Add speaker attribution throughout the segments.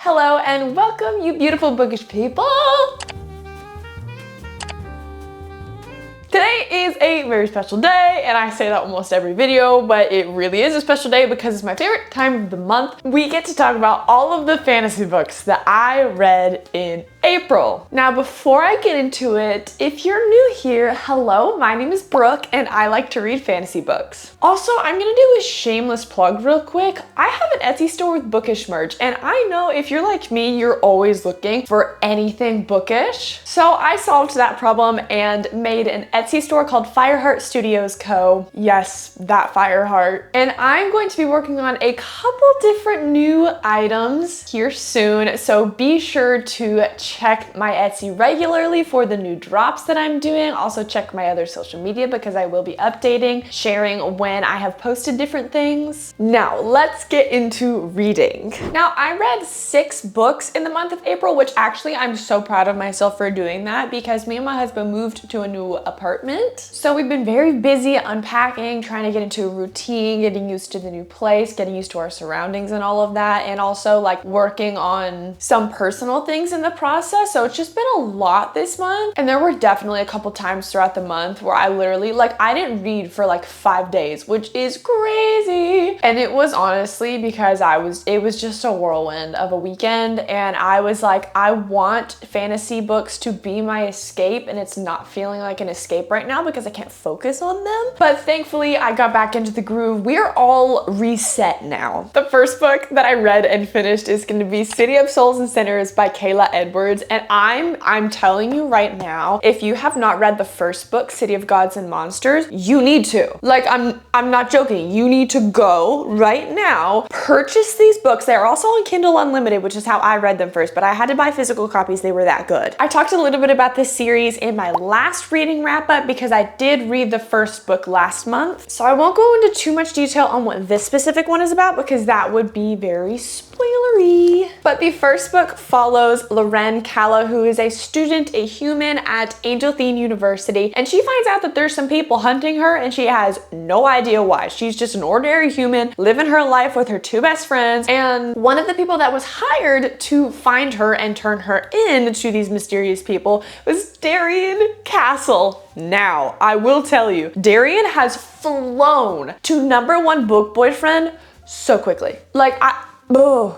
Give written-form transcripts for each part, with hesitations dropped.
Speaker 1: Hello and welcome, you beautiful bookish people! Today is a very special day, and I say that almost every video, but it really is a special day because it's my favorite time of the month. We get to talk about all of the fantasy books that I read in April. Now, before I get into it, if you're new here, hello, my name is Brooke, and I like to read fantasy books. Also, I'm gonna do a shameless plug real quick. I have an Etsy store with bookish merch, and I know if you're like me, you're always looking for anything bookish. So I solved that problem and made an Etsy store called Fireheart Studios Co. Yes, that Fireheart. And I'm going to be working on a couple different new items here soon, so be sure to check my Etsy regularly for the new drops that I'm doing. Also check my other social media because I will be updating, sharing when I have posted different things. Now, let's get into reading. Now, I read 6 books in the month of April, which actually I'm so proud of myself for doing that because me and my husband moved to a new apartment. So we've been very busy unpacking, trying to get into a routine, getting used to the new place, getting used to our surroundings and all of that, and also like working on some personal things in the process. So it's just been a lot this month. And there were definitely a couple times throughout the month where I literally, I didn't read for like 5 days, which is crazy. And it was honestly because it was just a whirlwind of a weekend. And I was like, I want fantasy books to be my escape. And it's not feeling like an escape right now because I can't focus on them. But thankfully I got back into the groove. We're all reset now. The first book that I read and finished is going to be City of Souls and Sinners by Kayla Edwards. And I'm telling you right now, if you have not read the first book, City of Gods and Monsters, you need to. Like, I'm not joking. You need to go right now, purchase these books. They're also on Kindle Unlimited, which is how I read them first, but I had to buy physical copies. They were that good. I talked a little bit about this series in my last reading wrap up because I did read the first book last month. So I won't go into too much detail on what this specific one is about because that would be very spoilery. But the first book follows Loren Calla, who is a student, a human at Angel Thene University, and she finds out that there's some people hunting her and she has no idea why. She's just an ordinary human living her life with her 2 best friends, and one of the people that was hired to find her and turn her in to these mysterious people was Darian Castle. Now, I will tell you, Darian has flown to #1 book boyfriend so quickly.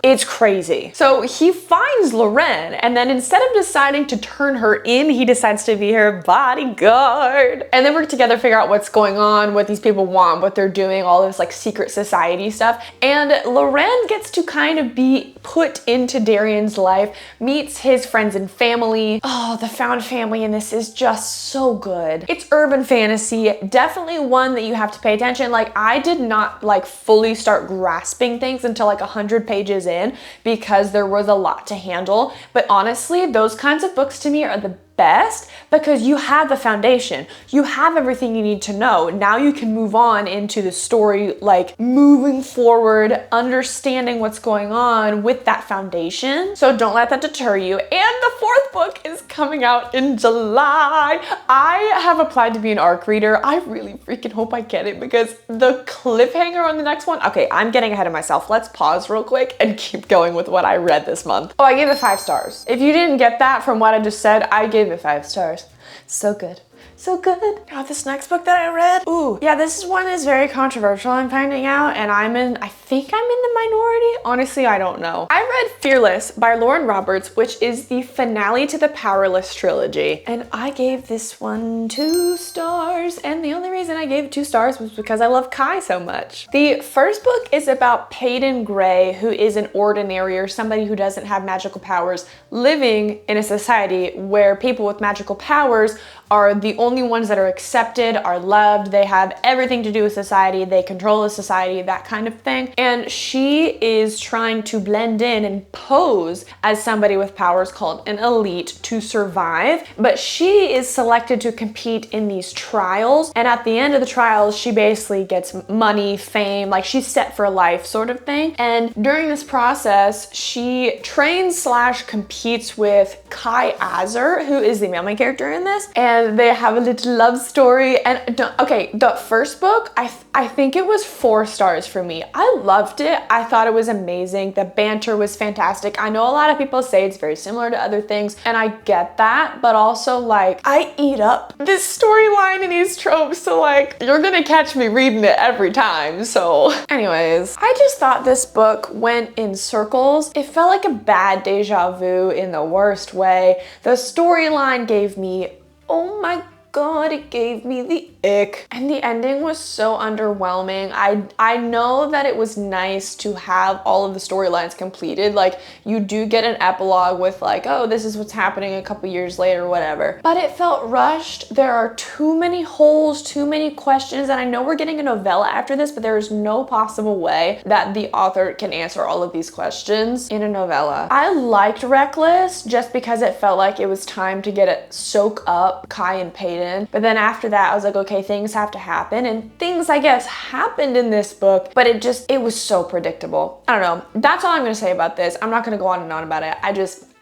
Speaker 1: It's crazy. So he finds Loren, and then instead of deciding to turn her in, he decides to be her bodyguard. And then we're together figure out what's going on, what these people want, what they're doing, all this like secret society stuff. And Loren gets to kind of be put into Darian's life, meets his friends and family. Oh, the found family in this is just so good. It's urban fantasy, definitely one that you have to pay attention. Like, I did not fully start grasping things until 100 pages in because there was a lot to handle. But honestly, those kinds of books to me are the best because you have the foundation. You have everything you need to know. Now you can move on into the story, moving forward, understanding what's going on with that foundation. So don't let that deter you. And the 4th book is coming out in July. I have applied to be an ARC reader. I really freaking hope I get it because the cliffhanger on the next one. Okay, I'm getting ahead of myself. Let's pause real quick and keep going with what I read this month. Oh, I gave it 5 stars. If you didn't get that from what I just said, I gave it 5 stars. So good. So good. Now this next book that I read, ooh, yeah, this one is very controversial, I'm finding out, and I think I'm in the minority. Honestly, I don't know. I read Fearless by Lauren Roberts, which is the finale to the Powerless trilogy, and I gave this one 2 stars, and the only reason I gave it 2 stars was because I love Kai so much. The first book is about Peyton Gray, who is an ordinary or somebody who doesn't have magical powers living in a society where people with magical powers are the only ones that are accepted, are loved, they have everything to do with society, they control the society, that kind of thing. And she is trying to blend in and pose as somebody with powers called an elite to survive. But she is selected to compete in these trials. And at the end of the trials, she basically gets money, fame, like she's set for life sort of thing. And during this process, she trains / competes with Kai Azar, who is the main character in this. And they have a little love story. And okay, the first book, I think it was 4 stars for me. I loved it. I thought it was amazing. The banter was fantastic. I know a lot of people say it's very similar to other things, and I get that, but also like I eat up this storyline and these tropes, so like you're gonna catch me reading it every time. So anyways, I just thought this book went in circles. It felt like a bad deja vu in the worst way. The storyline gave me, oh my God, it gave me the ick. And the ending was so underwhelming. I know that it was nice to have all of the storylines completed. Like, you do get an epilogue with like, oh, this is what's happening a couple years later, whatever. But it felt rushed. There are too many holes, too many questions. And I know we're getting a novella after this, but there is no possible way that the author can answer all of these questions in a novella. I liked Reckless just because it felt like it was time to get it soak up Kai and Peyton. But then after that, I was like, okay, things have to happen. And things, I guess, happened in this book, but it was so predictable. I don't know. That's all I'm gonna say about this. I'm not gonna go on and on about it.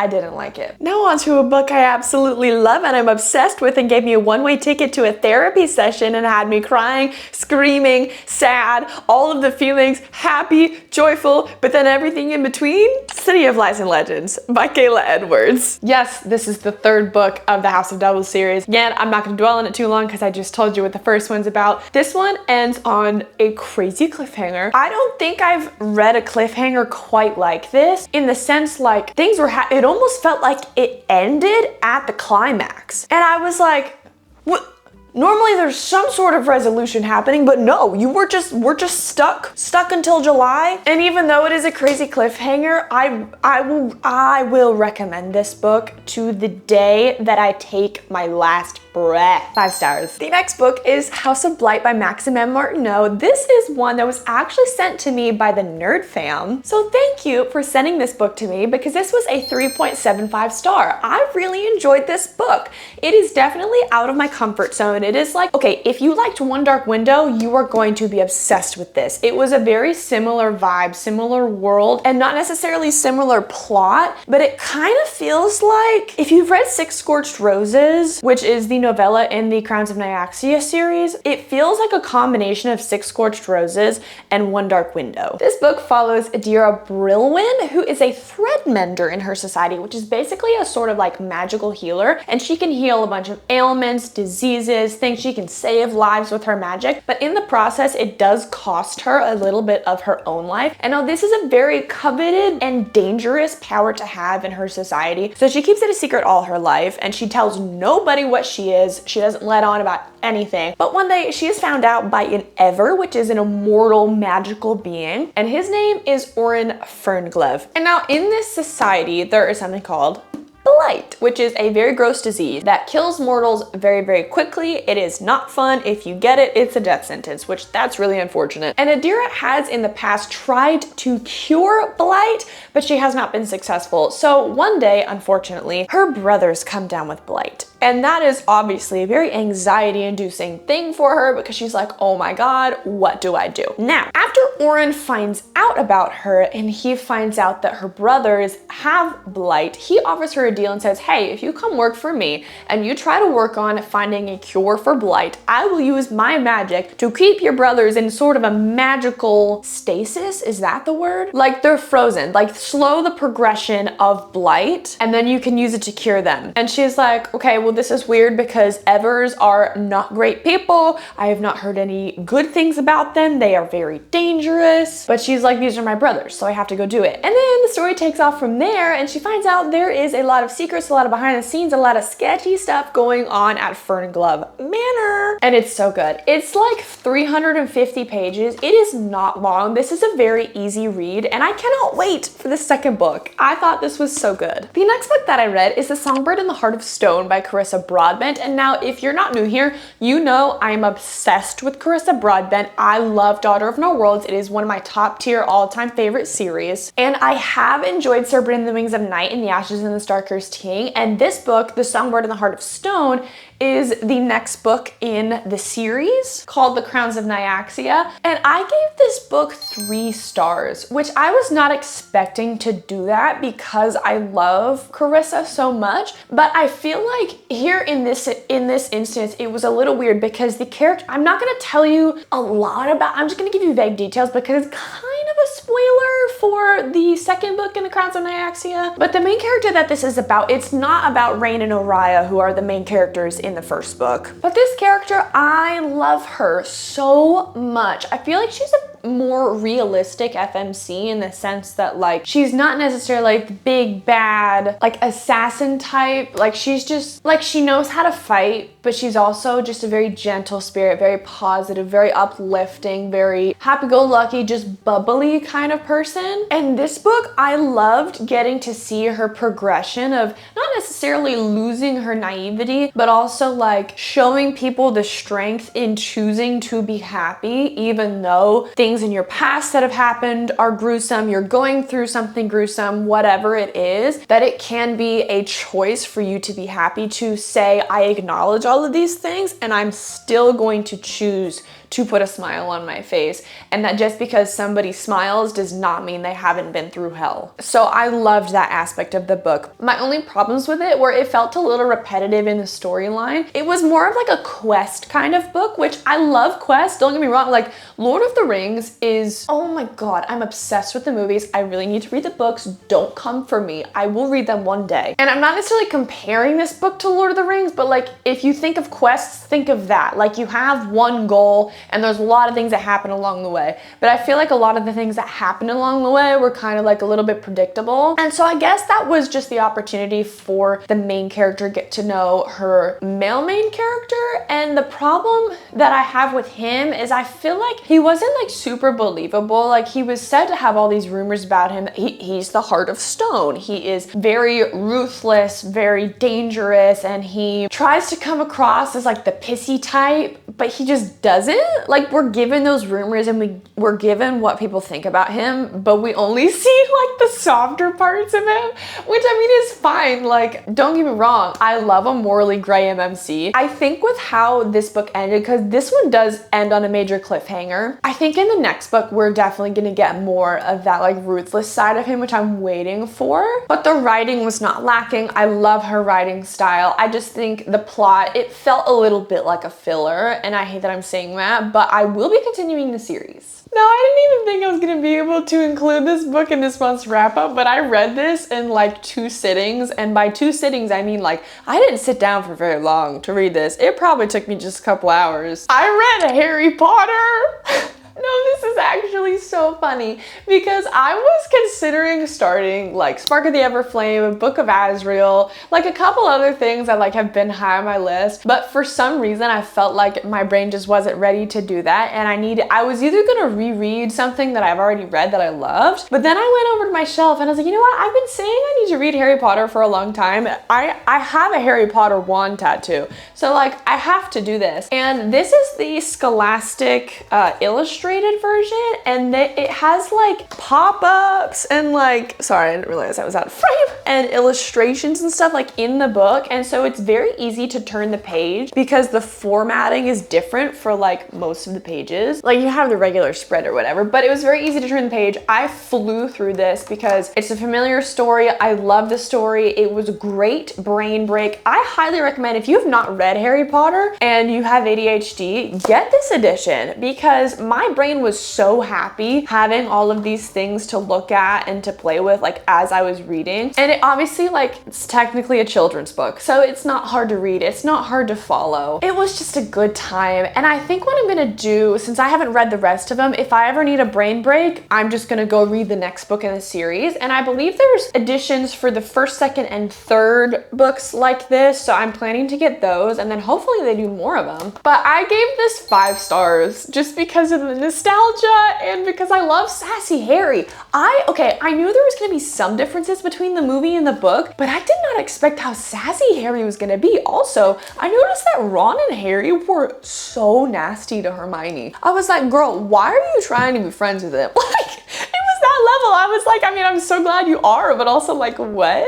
Speaker 1: I didn't like it. Now on to a book I absolutely love and I'm obsessed with and gave me a one-way ticket to a therapy session and had me crying, screaming, sad, all of the feelings, happy, joyful, but then everything in between. City of Lies and Legends by Kayla Edwards. Yes, this is the 3rd book of the House of Devils series. Again, I'm not gonna dwell on it too long because I just told you what the first one's about. This one ends on a crazy cliffhanger. I don't think I've read a cliffhanger quite like this, in the sense like things were it almost felt like it ended at the climax. And I was like, what? Normally there's some sort of resolution happening, but no, we're just stuck until July. And even though it is a crazy cliffhanger, I will recommend this book to the day that I take my last breath. 5 stars. The next book is House of Blight by Maxime Martineau. This is one that was actually sent to me by the Nerd Fam. So thank you for sending this book to me because this was a 3.75 star. I really enjoyed this book. It is definitely out of my comfort zone. It is like, okay, if you liked One Dark Window, you are going to be obsessed with this. It was a very similar vibe, similar world, and not necessarily similar plot, but it kind of feels like if you've read Six Scorched Roses, which is the novella in the Crowns of Nyaxia series, it feels like a combination of Six Scorched Roses and One Dark Window. This book follows Adira Brilwin, who is a thread mender in her society, which is basically a sort of like magical healer, and she can heal a bunch of ailments, diseases, things. She can save lives with her magic, but in the process, it does cost her a little bit of her own life. And now this is a very coveted and dangerous power to have in her society, so she keeps it a secret all her life, and she tells nobody what she is. She doesn't let on about anything. But one day she is found out by an Ever, which is an immortal magical being, and his name is Orin Fernglove. And now in this society, there is something called Blight, which is a very gross disease that kills mortals very, very quickly. It is not fun. If you get it, it's a death sentence, which that's really unfortunate. And Adira has in the past tried to cure Blight, but she has not been successful. So one day, unfortunately, her brothers come down with Blight. And that is obviously a very anxiety-inducing thing for her because she's like, oh my God, what do I do? Now, after Orin finds out about her and he finds out that her brothers have Blight, he offers her a deal and says, hey, if you come work for me and you try to work on finding a cure for Blight, I will use my magic to keep your brothers in sort of a magical stasis. Is that the word? Like they're frozen, like slow the progression of Blight, and then you can use it to cure them. And she's like, okay, well, this is weird because Evers are not great people. I have not heard any good things about them. They are very dangerous. But she's like, these are my brothers, so I have to go do it. And then the story takes off from there, and she finds out there is a lot of secrets, a lot of behind the scenes, a lot of sketchy stuff going on at Fernglove Manor. And it's so good. It's like 350 pages. It is not long. This is a very easy read, and I cannot wait for the second book. I thought this was so good. The next book that I read is The Songbird and the Heart of Stone by Carissa Broadbent. And now if you're not new here, you know I'm obsessed with Carissa Broadbent. I love Daughter of No Worlds. It is one of my top tier all-time favorite series. And I have enjoyed Serpent in the Wings of Night and The Ashes and the Star-Cursed King. And this book, The Songbird and the Heart of Stone, is the next book in the series called The Crowns of Nyaxia. And I gave this book 3 stars, which I was not expecting to do that because I love Carissa so much. But I feel like here in this instance, it was a little weird because the character, I'm not gonna tell you a lot about, I'm just gonna give you vague details because it's kind of a spoiler for the second book in The Crowns of Nyaxia. But the main character that this is about, it's not about Rain and Oriah, who are the main characters in the first book. But this character, I love her so much. I feel like she's a more realistic FMC in the sense that like she's not necessarily like the big bad like assassin type. Like she's just like, she knows how to fight, but she's also just a very gentle spirit, very positive, very uplifting, very happy-go-lucky, just bubbly kind of person. And this book, I loved getting to see her progression of not necessarily losing her naivety, but also like showing people the strength in choosing to be happy, even though things in your past that have happened are gruesome, you're going through something gruesome, whatever it is, that it can be a choice for you to be happy, to say, I acknowledge all of these things and I'm still going to choose to put a smile on my face, and that just because somebody smiles does not mean they haven't been through hell. So I loved that aspect of the book. My only problems with it were it felt a little repetitive in the storyline. It was more of like a quest kind of book, which I love quests, don't get me wrong. Like Lord of the Rings is, oh my god, I'm obsessed with the movies. I really need to read the books. Don't come for me. I will read them one day. And I'm not necessarily comparing this book to Lord of the Rings, but like if you think of quests, think of that. Like you have one goal and there's a lot of things that happen along the way. But I feel like a lot of the things that happened along the way were kind of like a little bit predictable. And so I guess that was just the opportunity for the main character to get to know her male main character. And the problem that I have with him is I feel like he wasn't like super believable. Like he was said to have all these rumors about him. He's the heart of stone. He is very ruthless, very dangerous, and he tries to come across as like the pissy type, but he just doesn't. Like we're given those rumors and we're given what people think about him, but we only see like the softer parts of him, which I mean is fine. Like don't get me wrong, I love a morally gray MMC. I think with how this book ended, because this one does end on a major cliffhanger, I think in the next book we're definitely gonna get more of that like ruthless side of him, which I'm waiting for. But the writing was not lacking. I love her writing style. I just think the plot, it felt a little bit like a filler, and I hate that I'm saying that, but I will be continuing the series. Now, I didn't even think I was gonna be able to include this book in this month's wrap up, but I read this in like 2 sittings, and by 2 sittings, I mean like, I didn't sit down for very long to read this. It probably took me just a couple hours. I read Harry Potter! No, this is actually so funny because I was considering starting like Spark of the Everflame, Book of Azrael, like a couple other things that like have been high on my list, but for some reason I felt like my brain just wasn't ready to do that, and I was either gonna reread something that I've already read that I loved, but then I went over to my shelf and I was like, you know what, I've been saying I need to read Harry Potter for a long time. I have a Harry Potter wand tattoo, so like I have to do this, and this is the Scholastic illustrated version, and it has like pop-ups and like, sorry, I didn't realize that was out of frame, and illustrations and stuff like in the book, and so it's very easy to turn the page because the formatting is different for like most of the pages. Like you have the regular spread or whatever, but it was very easy to turn the page. I flew through this because it's a familiar story. I love the story. It was a great brain break. I highly recommend, if you have not read Harry Potter and you have ADHD, get this edition because my brain was so happy having all of these things to look at and to play with like as I was reading. And it obviously, like, it's technically a children's book, so it's not hard to read, it's not hard to follow. It was just a good time, and I think what I'm gonna do, since I haven't read the rest of them, if I ever need a brain break, I'm just gonna go read the next book in the series. And I believe there's editions for the first, second, and third books like this, so I'm planning to get those, and then hopefully they do more of them. But I gave this 5 stars just because of the nostalgia and because I love sassy Harry. I knew there was gonna be some differences between the movie and the book, but I did not expect how sassy Harry was gonna be. Also, I noticed that Ron and Harry were so nasty to Hermione. I was like, girl, why are you trying to be friends with him? Like, it was that level. I was like, I mean, I'm so glad you are, but also like, what?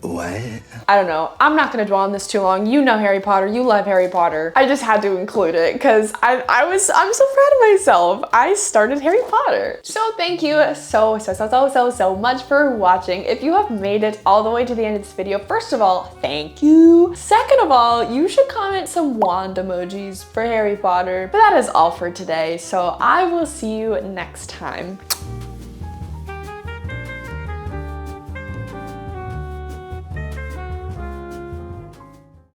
Speaker 2: What?
Speaker 1: I don't know. I'm not gonna dwell on this too long. You know Harry Potter. You love Harry Potter. I just had to include it because I'm so proud of myself. I started Harry Potter. So thank you so much for watching. If you have made it all the way to the end of this video, first of all, thank you. Second of all, you should comment some wand emojis for Harry Potter. But that is all for today. So I will see you next time.